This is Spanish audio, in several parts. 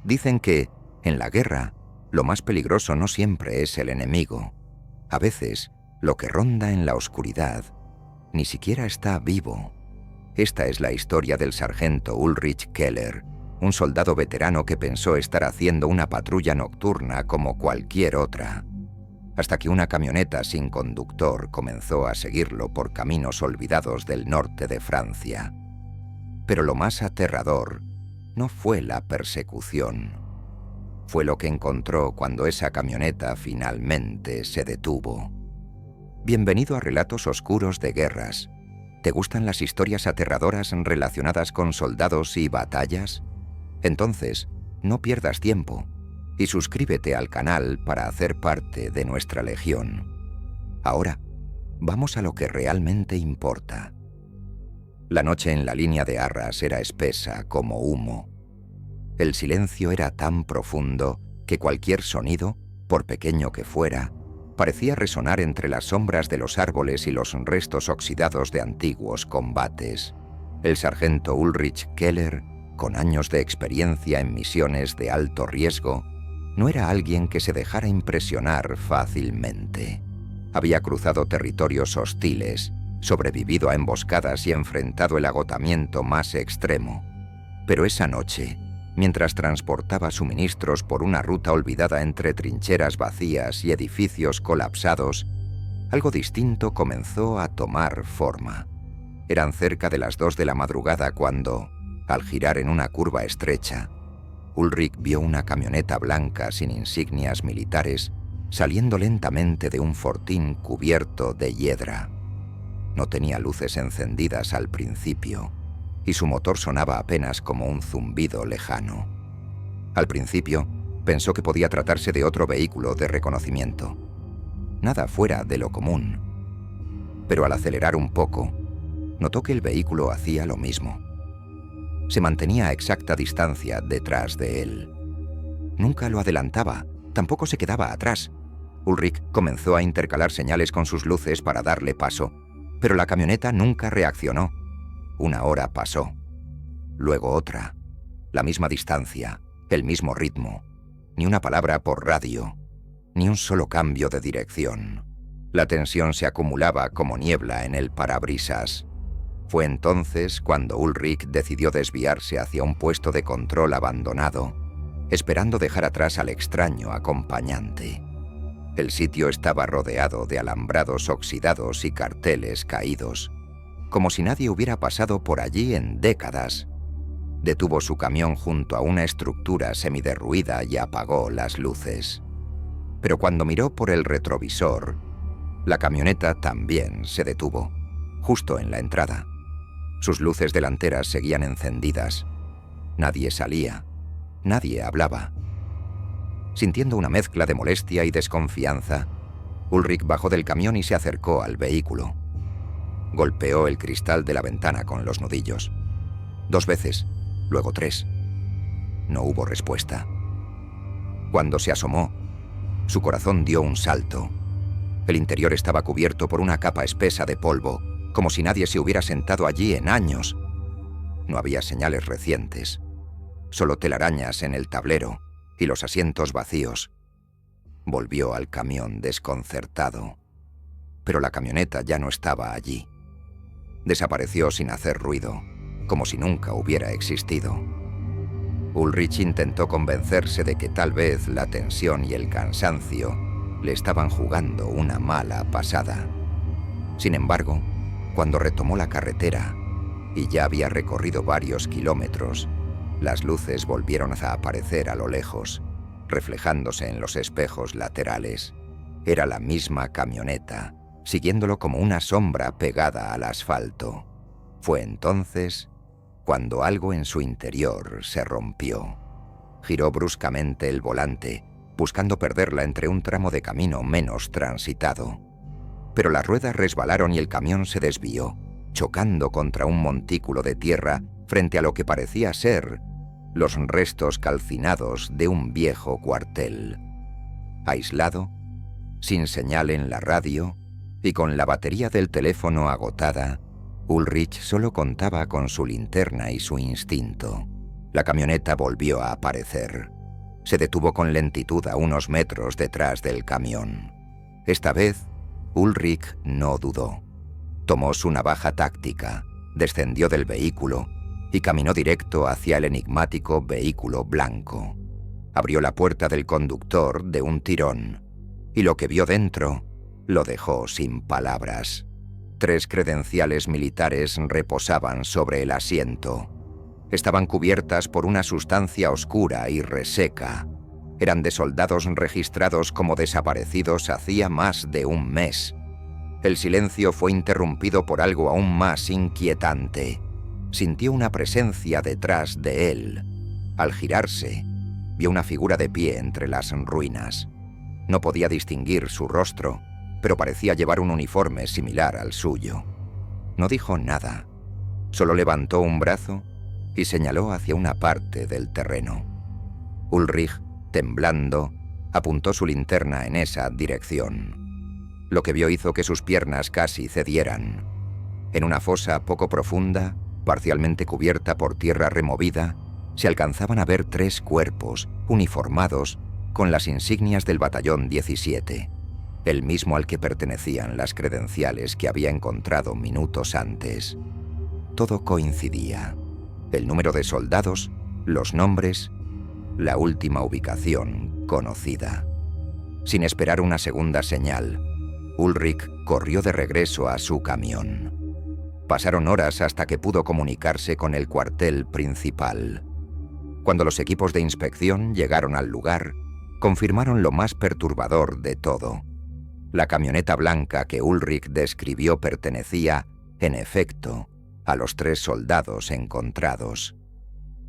Dicen que, en la guerra, lo más peligroso no siempre es el enemigo. A veces, lo que ronda en la oscuridad ni siquiera está vivo. Esta es la historia del sargento Ulrich Keller, un soldado veterano que pensó estar haciendo una patrulla nocturna como cualquier otra, hasta que una camioneta sin conductor comenzó a seguirlo por caminos olvidados del norte de Francia. Pero lo más aterrador no fue la persecución. Fue lo que encontró cuando esa camioneta finalmente se detuvo. Bienvenido a Relatos Oscuros de Guerras. ¿Te gustan las historias aterradoras relacionadas con soldados y batallas? Entonces, no pierdas tiempo y suscríbete al canal para hacer parte de nuestra legión. Ahora, vamos a lo que realmente importa. La noche en la línea de Arras era espesa como humo. El silencio era tan profundo que cualquier sonido, por pequeño que fuera, parecía resonar entre las sombras de los árboles y los restos oxidados de antiguos combates. El sargento Ulrich Keller, con años de experiencia en misiones de alto riesgo, no era alguien que se dejara impresionar fácilmente. Había cruzado territorios hostiles, sobrevivido a emboscadas y enfrentado el agotamiento más extremo. Pero esa noche, mientras transportaba suministros por una ruta olvidada entre trincheras vacías y edificios colapsados, algo distinto comenzó a tomar forma. Eran cerca de las 2 de la madrugada cuando, al girar en una curva estrecha, Ulrich vio una camioneta blanca sin insignias militares saliendo lentamente de un fortín cubierto de hiedra. No tenía luces encendidas al principio, y su motor sonaba apenas como un zumbido lejano. Al principio, pensó que podía tratarse de otro vehículo de reconocimiento. Nada fuera de lo común. Pero al acelerar un poco, notó que el vehículo hacía lo mismo. Se mantenía a exacta distancia detrás de él. Nunca lo adelantaba, tampoco se quedaba atrás. Ulrich comenzó a intercalar señales con sus luces para darle paso, pero la camioneta nunca reaccionó. Una hora pasó, luego otra, la misma distancia, el mismo ritmo, ni una palabra por radio, ni un solo cambio de dirección. La tensión se acumulaba como niebla en el parabrisas. Fue entonces cuando Ulrich decidió desviarse hacia un puesto de control abandonado, esperando dejar atrás al extraño acompañante. El sitio estaba rodeado de alambrados oxidados y carteles caídos, como si nadie hubiera pasado por allí en décadas. Detuvo su camión junto a una estructura semiderruida y apagó las luces. Pero cuando miró por el retrovisor, la camioneta también se detuvo, justo en la entrada. Sus luces delanteras seguían encendidas. Nadie salía, nadie hablaba. Sintiendo una mezcla de molestia y desconfianza, Ulrich bajó del camión y se acercó al vehículo. Golpeó el cristal de la ventana con los nudillos. 2 veces, luego 3. No hubo respuesta. Cuando se asomó, su corazón dio un salto. El interior estaba cubierto por una capa espesa de polvo, como si nadie se hubiera sentado allí en años. No había señales recientes, solo telarañas en el tablero y los asientos vacíos. Volvió al camión desconcertado, pero la camioneta ya no estaba allí. Desapareció sin hacer ruido, como si nunca hubiera existido. Ulrich intentó convencerse de que tal vez la tensión y el cansancio le estaban jugando una mala pasada. Sin embargo, cuando retomó la carretera y ya había recorrido varios kilómetros, las luces volvieron a aparecer a lo lejos, reflejándose en los espejos laterales. Era la misma camioneta, siguiéndolo como una sombra pegada al asfalto. Fue entonces cuando algo en su interior se rompió. Giró bruscamente el volante, buscando perderla entre un tramo de camino menos transitado. Pero las ruedas resbalaron y el camión se desvió, chocando contra un montículo de tierra frente a lo que parecía ser los restos calcinados de un viejo cuartel. Aislado, sin señal en la radio y con la batería del teléfono agotada, Ulrich solo contaba con su linterna y su instinto. La camioneta volvió a aparecer. Se detuvo con lentitud a unos metros detrás del camión. Esta vez, Ulrich no dudó. Tomó su navaja táctica, descendió del vehículo y caminó directo hacia el enigmático vehículo blanco. Abrió la puerta del conductor de un tirón y lo que vio dentro lo dejó sin palabras. 3 credenciales militares reposaban sobre el asiento. Estaban cubiertas por una sustancia oscura y reseca. Eran de soldados registrados como desaparecidos hacía más de un mes. El silencio fue interrumpido por algo aún más inquietante. Sintió una presencia detrás de él. Al girarse, vio una figura de pie entre las ruinas. No podía distinguir su rostro, pero parecía llevar un uniforme similar al suyo. No dijo nada, solo levantó un brazo y señaló hacia una parte del terreno. Ulrich, temblando, apuntó su linterna en esa dirección. Lo que vio hizo que sus piernas casi cedieran. En una fosa poco profunda, parcialmente cubierta por tierra removida, se alcanzaban a ver 3 cuerpos, uniformados, con las insignias del batallón 17, el mismo al que pertenecían las credenciales que había encontrado minutos antes. Todo coincidía: el número de soldados, los nombres, la última ubicación conocida. Sin esperar una segunda señal, Ulrich corrió de regreso a su camión. Pasaron horas hasta que pudo comunicarse con el cuartel principal. Cuando los equipos de inspección llegaron al lugar, confirmaron lo más perturbador de todo. La camioneta blanca que Ulrich describió pertenecía, en efecto, a los 3 soldados encontrados.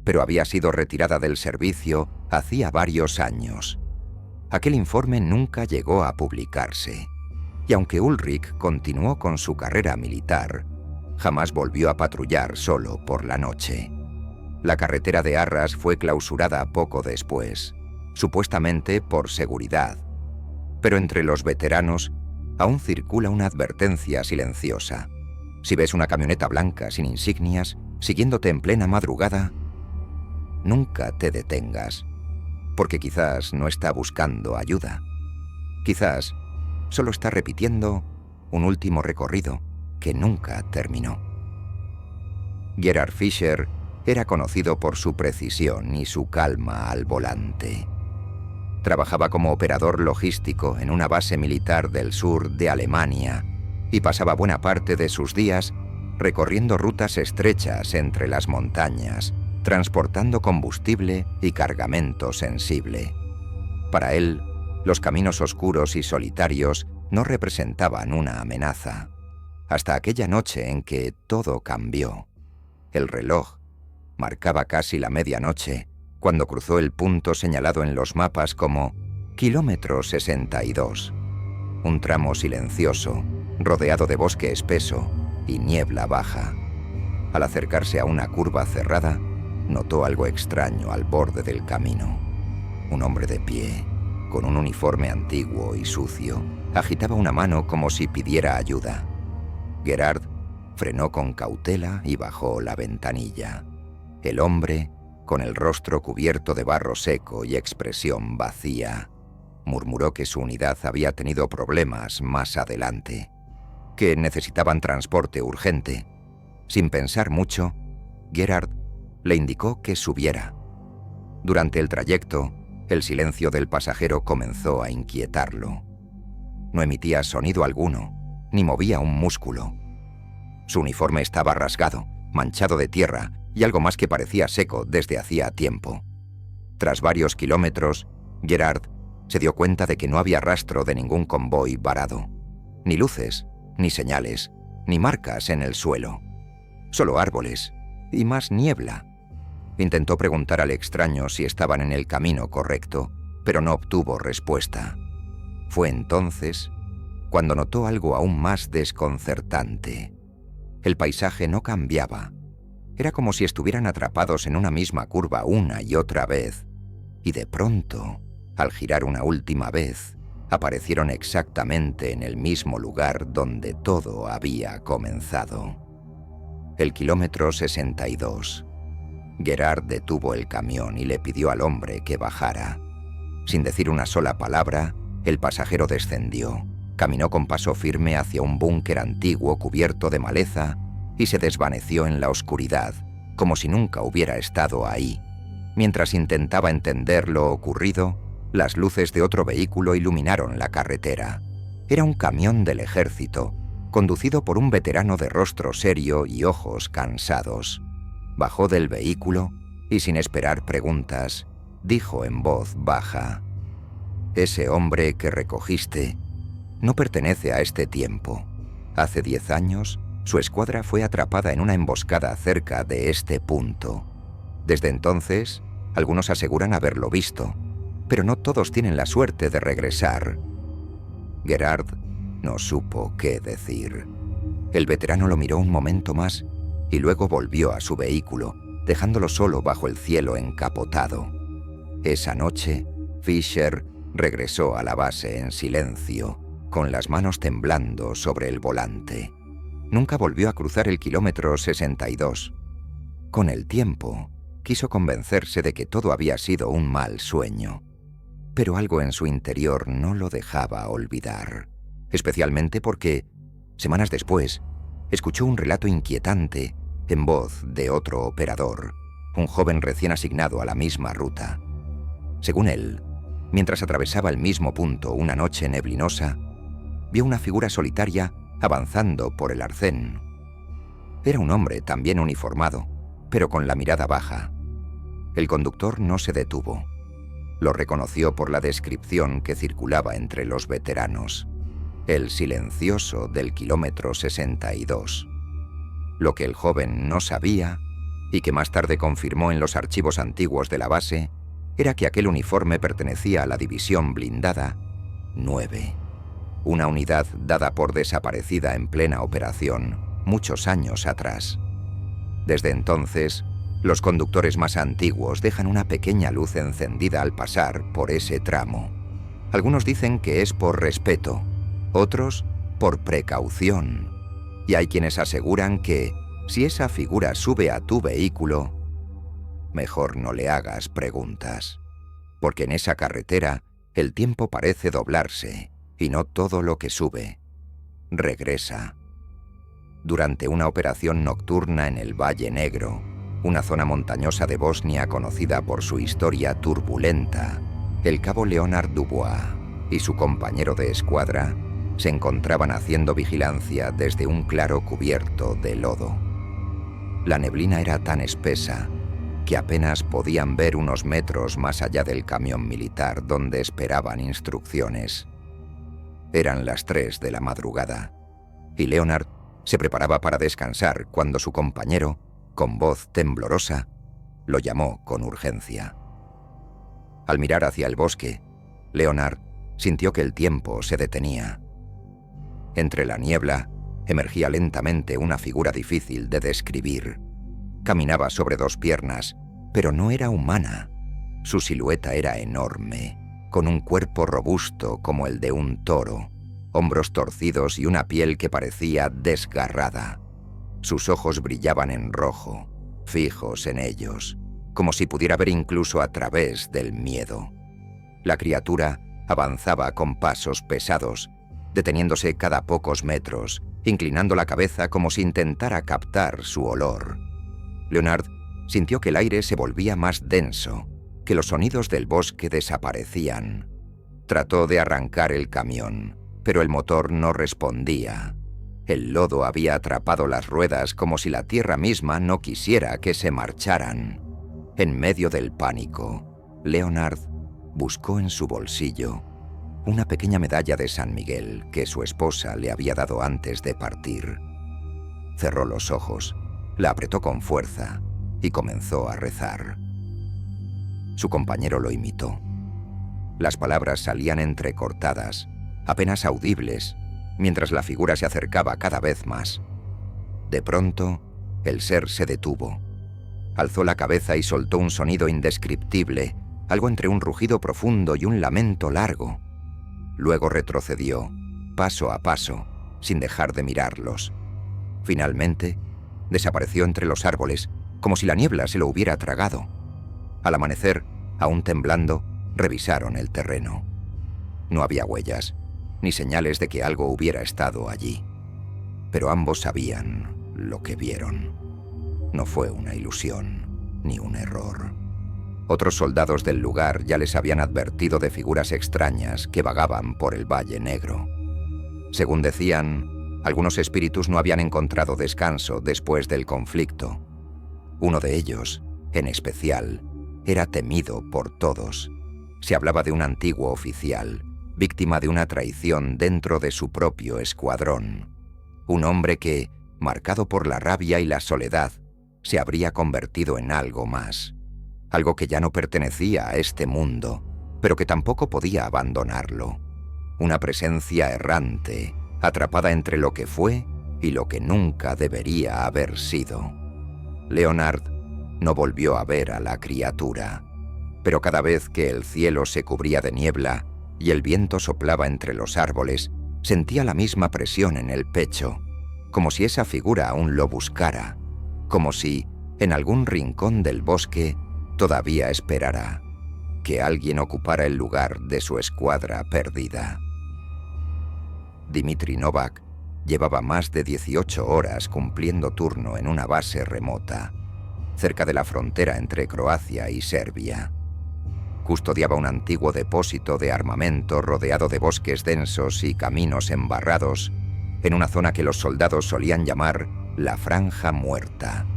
Pero había sido retirada del servicio hacía varios años. Aquel informe nunca llegó a publicarse. Y aunque Ulrich continuó con su carrera militar, jamás volvió a patrullar solo por la noche. La carretera de Arras fue clausurada poco después, supuestamente por seguridad. Pero entre los veteranos aún circula una advertencia silenciosa. Si ves una camioneta blanca sin insignias, siguiéndote en plena madrugada, nunca te detengas, porque quizás no está buscando ayuda. Quizás solo está repitiendo un último recorrido que nunca terminó. Gerhard Fischer era conocido por su precisión y su calma al volante. Trabajaba como operador logístico en una base militar del sur de Alemania y pasaba buena parte de sus días recorriendo rutas estrechas entre las montañas, transportando combustible y cargamento sensible. Para él, los caminos oscuros y solitarios no representaban una amenaza, hasta aquella noche en que todo cambió. El reloj marcaba casi la medianoche cuando cruzó el punto señalado en los mapas como kilómetro 62, un tramo silencioso, rodeado de bosque espeso y niebla baja. Al acercarse a una curva cerrada, notó algo extraño al borde del camino. Un hombre de pie, con un uniforme antiguo y sucio, agitaba una mano como si pidiera ayuda. Gerhard frenó con cautela y bajó la ventanilla. El hombre, con el rostro cubierto de barro seco y expresión vacía, murmuró que su unidad había tenido problemas más adelante, que necesitaban transporte urgente. Sin pensar mucho, Gerhard le indicó que subiera. Durante el trayecto, el silencio del pasajero comenzó a inquietarlo. No emitía sonido alguno, ni movía un músculo. Su uniforme estaba rasgado, manchado de tierra y algo más que parecía seco desde hacía tiempo. Tras varios kilómetros, Gerhard se dio cuenta de que no había rastro de ningún convoy varado. Ni luces, ni señales, ni marcas en el suelo. Solo árboles y más niebla. Intentó preguntar al extraño si estaban en el camino correcto, pero no obtuvo respuesta. Fue entonces cuando notó algo aún más desconcertante. El paisaje no cambiaba. Era como si estuvieran atrapados en una misma curva una y otra vez, y de pronto, al girar una última vez, aparecieron exactamente en el mismo lugar donde todo había comenzado. El kilómetro 62. Gerhard detuvo el camión y le pidió al hombre que bajara. Sin decir una sola palabra, el pasajero descendió, caminó con paso firme hacia un búnker antiguo cubierto de maleza y se desvaneció en la oscuridad, como si nunca hubiera estado ahí. Mientras intentaba entender lo ocurrido, las luces de otro vehículo iluminaron la carretera. Era un camión del ejército, conducido por un veterano de rostro serio y ojos cansados. Bajó del vehículo y, sin esperar preguntas, dijo en voz baja: «Ese hombre que recogiste no pertenece a este tiempo. Hace 10 años, su escuadra fue atrapada en una emboscada cerca de este punto. Desde entonces, algunos aseguran haberlo visto, pero no todos tienen la suerte de regresar». Gerard no supo qué decir. El veterano lo miró un momento más y luego volvió a su vehículo, dejándolo solo bajo el cielo encapotado. Esa noche, Fisher regresó a la base en silencio, con las manos temblando sobre el volante. Nunca volvió a cruzar el kilómetro 62. Con el tiempo, quiso convencerse de que todo había sido un mal sueño, pero algo en su interior no lo dejaba olvidar, especialmente porque, semanas después, escuchó un relato inquietante en voz de otro operador, un joven recién asignado a la misma ruta. Según él, mientras atravesaba el mismo punto una noche neblinosa, vio una figura solitaria avanzando por el arcén. Era un hombre también uniformado, pero con la mirada baja. El conductor no se detuvo. Lo reconoció por la descripción que circulaba entre los veteranos: el silencioso del kilómetro 62. Lo que el joven no sabía, y que más tarde confirmó en los archivos antiguos de la base, era que aquel uniforme pertenecía a la División Blindada 9, una unidad dada por desaparecida en plena operación muchos años atrás. Desde entonces, los conductores más antiguos dejan una pequeña luz encendida al pasar por ese tramo. Algunos dicen que es por respeto, otros por precaución, y hay quienes aseguran que, si esa figura sube a tu vehículo, mejor no le hagas preguntas, porque en esa carretera el tiempo parece doblarse y no todo lo que sube regresa. Durante una operación nocturna en el Valle Negro, una zona montañosa de Bosnia conocida por su historia turbulenta, el cabo Leonard Dubois y su compañero de escuadra se encontraban haciendo vigilancia desde un claro cubierto de lodo. La neblina era tan espesa que apenas podían ver unos metros más allá del camión militar donde esperaban instrucciones. Eran las 3 de la madrugada, y Leonard se preparaba para descansar cuando su compañero, con voz temblorosa, lo llamó con urgencia. Al mirar hacia el bosque, Leonard sintió que el tiempo se detenía. Entre la niebla emergía lentamente una figura difícil de describir. Caminaba sobre 2 piernas, pero no era humana. Su silueta era enorme, con un cuerpo robusto como el de un toro, hombros torcidos y una piel que parecía desgarrada. Sus ojos brillaban en rojo, fijos en ellos, como si pudiera ver incluso a través del miedo. La criatura avanzaba con pasos pesados, deteniéndose cada pocos metros, inclinando la cabeza como si intentara captar su olor. Leonard sintió que el aire se volvía más denso, que los sonidos del bosque desaparecían. Trató de arrancar el camión, pero el motor no respondía. El lodo había atrapado las ruedas como si la tierra misma no quisiera que se marcharan. En medio del pánico, Leonard buscó en su bolsillo una pequeña medalla de San Miguel que su esposa le había dado antes de partir. Cerró los ojos, la apretó con fuerza y comenzó a rezar. Su compañero lo imitó. Las palabras salían entrecortadas, apenas audibles, mientras la figura se acercaba cada vez más. De pronto, el ser se detuvo. Alzó la cabeza y soltó un sonido indescriptible, algo entre un rugido profundo y un lamento largo. Luego retrocedió, paso a paso, sin dejar de mirarlos. Finalmente, desapareció entre los árboles, como si la niebla se lo hubiera tragado. Al amanecer, aún temblando, Revisaron el terreno. No había huellas, ni señales de que algo hubiera estado allí. Pero ambos sabían lo que vieron. No fue una ilusión, ni un error. Otros soldados del lugar ya les habían advertido de figuras extrañas que vagaban por el Valle Negro. Según decían, algunos espíritus no habían encontrado descanso después del conflicto. Uno de ellos, en especial, era temido por todos. Se hablaba de un antiguo oficial, víctima de una traición dentro de su propio escuadrón. Un hombre que, marcado por la rabia y la soledad, se habría convertido en algo más. Algo que ya no pertenecía a este mundo, pero que tampoco podía abandonarlo. Una presencia errante, atrapada entre lo que fue y lo que nunca debería haber sido. Leonard no volvió a ver a la criatura, pero cada vez que el cielo se cubría de niebla y el viento soplaba entre los árboles, sentía la misma presión en el pecho, como si esa figura aún lo buscara, como si, en algún rincón del bosque, todavía esperara que alguien ocupara el lugar de su escuadra perdida. Dmitri Novak llevaba más de 18 horas cumpliendo turno en una base remota, cerca de la frontera entre Croacia y Serbia. Custodiaba un antiguo depósito de armamento rodeado de bosques densos y caminos embarrados, en una zona que los soldados solían llamar la Franja Muerta.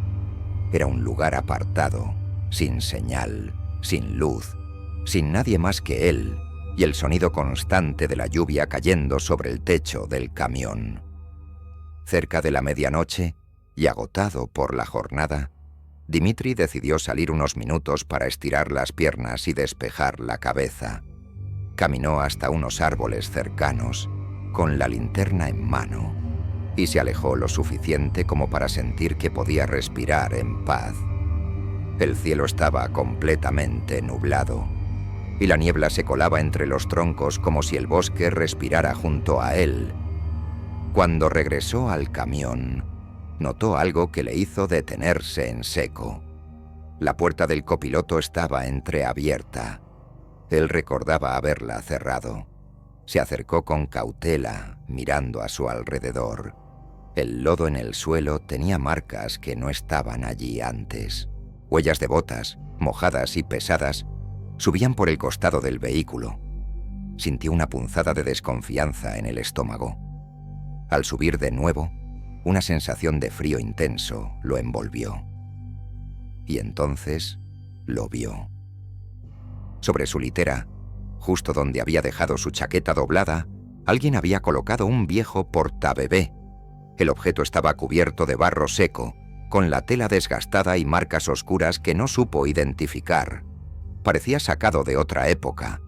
Era un lugar apartado, sin señal, sin luz, sin nadie más que él, y el sonido constante de la lluvia cayendo sobre el techo del camión. Cerca de la medianoche, y agotado por la jornada, Dmitri decidió salir unos minutos para estirar las piernas y despejar la cabeza. Caminó hasta unos árboles cercanos, con la linterna en mano, y se alejó lo suficiente como para sentir que podía respirar en paz. El cielo estaba completamente nublado, y la niebla se colaba entre los troncos como si el bosque respirara junto a él. Cuando regresó al camión, notó algo que le hizo detenerse en seco. La puerta del copiloto estaba entreabierta. Él recordaba haberla cerrado. Se acercó con cautela, mirando a su alrededor. El lodo en el suelo tenía marcas que no estaban allí antes. Huellas de botas, mojadas y pesadas, subían por el costado del vehículo. Sintió una punzada de desconfianza en el estómago. Al subir de nuevo, una sensación de frío intenso lo envolvió. Y entonces lo vio. Sobre su litera, justo donde había dejado su chaqueta doblada, alguien había colocado un viejo portabebé. El objeto estaba cubierto de barro seco, con la tela desgastada y marcas oscuras que no supo identificar. Parecía sacado de otra época.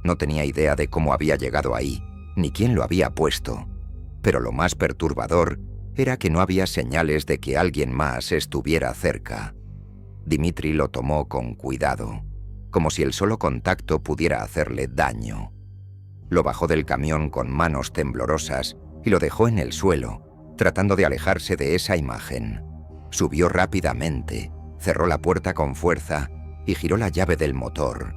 No tenía idea de cómo había llegado ahí, ni quién lo había puesto. Pero lo más perturbador era que no había señales de que alguien más estuviera cerca. Dmitri lo tomó con cuidado, como si el solo contacto pudiera hacerle daño. Lo bajó del camión con manos temblorosas y lo dejó en el suelo, tratando de alejarse de esa imagen. Subió rápidamente, cerró la puerta con fuerza y giró la llave del motor.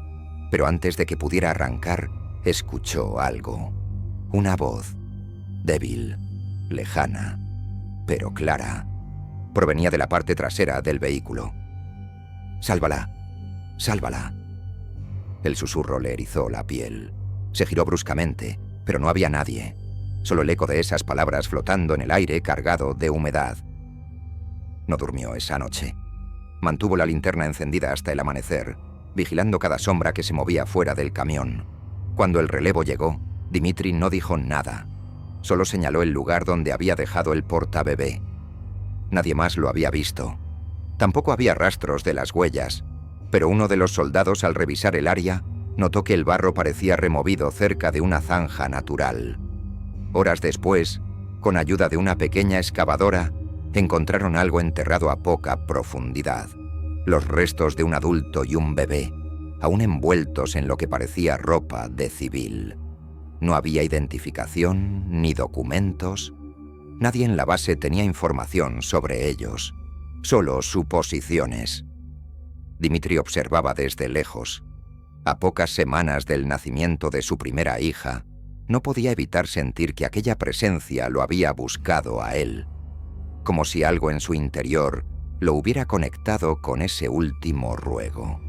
Pero antes de que pudiera arrancar, escuchó algo. Una voz, débil, lejana, pero clara. Provenía de la parte trasera del vehículo. «Sálvala, sálvala». El susurro le erizó la piel. Se giró bruscamente, pero no había nadie. Solo el eco de esas palabras flotando en el aire cargado de humedad. No durmió esa noche. Mantuvo la linterna encendida hasta el amanecer, vigilando cada sombra que se movía fuera del camión. Cuando el relevo llegó, Dmitri no dijo nada. Solo señaló el lugar donde había dejado el portabebé. Nadie más lo había visto. Tampoco había rastros de las huellas, pero uno de los soldados, al revisar el área, notó que el barro parecía removido cerca de una zanja natural. Horas después, con ayuda de una pequeña excavadora, encontraron algo enterrado a poca profundidad. Los restos de un adulto y un bebé, aún envueltos en lo que parecía ropa de civil. No había identificación ni documentos. Nadie en la base tenía información sobre ellos, solo suposiciones. Dmitri observaba desde lejos. A pocas semanas del nacimiento de su primera hija, no podía evitar sentir que aquella presencia lo había buscado a él, como si algo en su interior lo hubiera conectado con ese último ruego.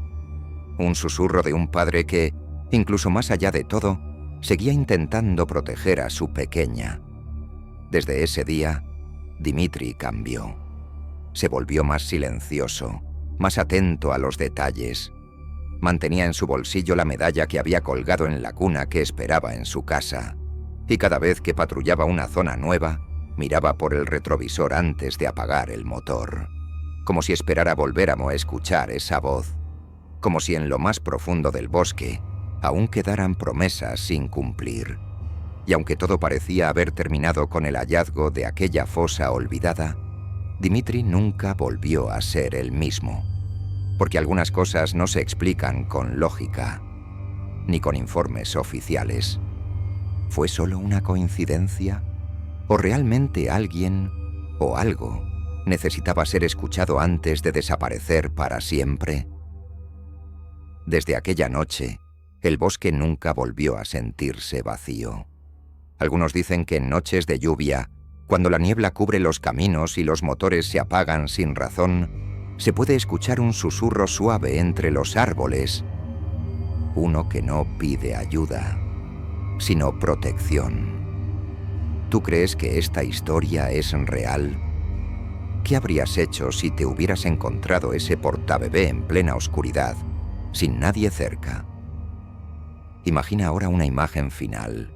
Un susurro de un padre que, incluso más allá de todo, seguía intentando proteger a su pequeña. Desde ese día, Dimitri cambió. Se volvió más silencioso, más atento a los detalles. Mantenía en su bolsillo la medalla que había colgado en la cuna que esperaba en su casa, y cada vez que patrullaba una zona nueva, miraba por el retrovisor antes de apagar el motor, como si esperara volver a escuchar esa voz, como si en lo más profundo del bosque aún quedaran promesas sin cumplir. Y aunque todo parecía haber terminado con el hallazgo de aquella fosa olvidada, Dimitri nunca volvió a ser el mismo, porque algunas cosas no se explican con lógica, ni con informes oficiales. ¿Fue solo una coincidencia? ¿O realmente alguien o algo necesitaba ser escuchado antes de desaparecer para siempre? Desde aquella noche, el bosque nunca volvió a sentirse vacío. Algunos dicen que en noches de lluvia, cuando la niebla cubre los caminos y los motores se apagan sin razón, se puede escuchar un susurro suave entre los árboles, uno que no pide ayuda, sino protección. ¿Tú crees que esta historia es real? ¿Qué habrías hecho si te hubieras encontrado ese portabebé en plena oscuridad, sin nadie cerca? Imagina ahora una imagen final,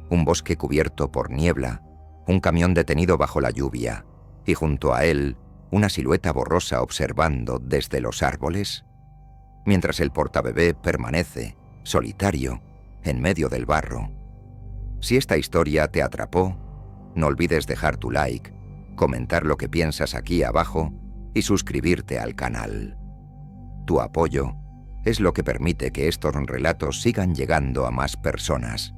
un bosque cubierto por niebla, un camión detenido bajo la lluvia, y junto a él, una silueta borrosa observando desde los árboles, mientras el portabebé permanece, solitario, en medio del barro. Si esta historia te atrapó, no olvides dejar tu like, comentar lo que piensas aquí abajo y suscribirte al canal. Tu apoyo es lo que permite que estos relatos sigan llegando a más personas.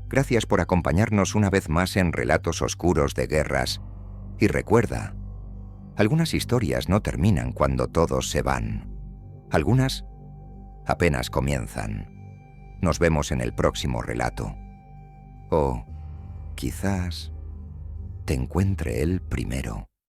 Gracias por acompañarnos una vez más en Relatos Oscuros de Guerras. Y recuerda, algunas historias no terminan cuando todos se van. Algunas apenas comienzan. Nos vemos en el próximo relato. O quizás te encuentre él primero.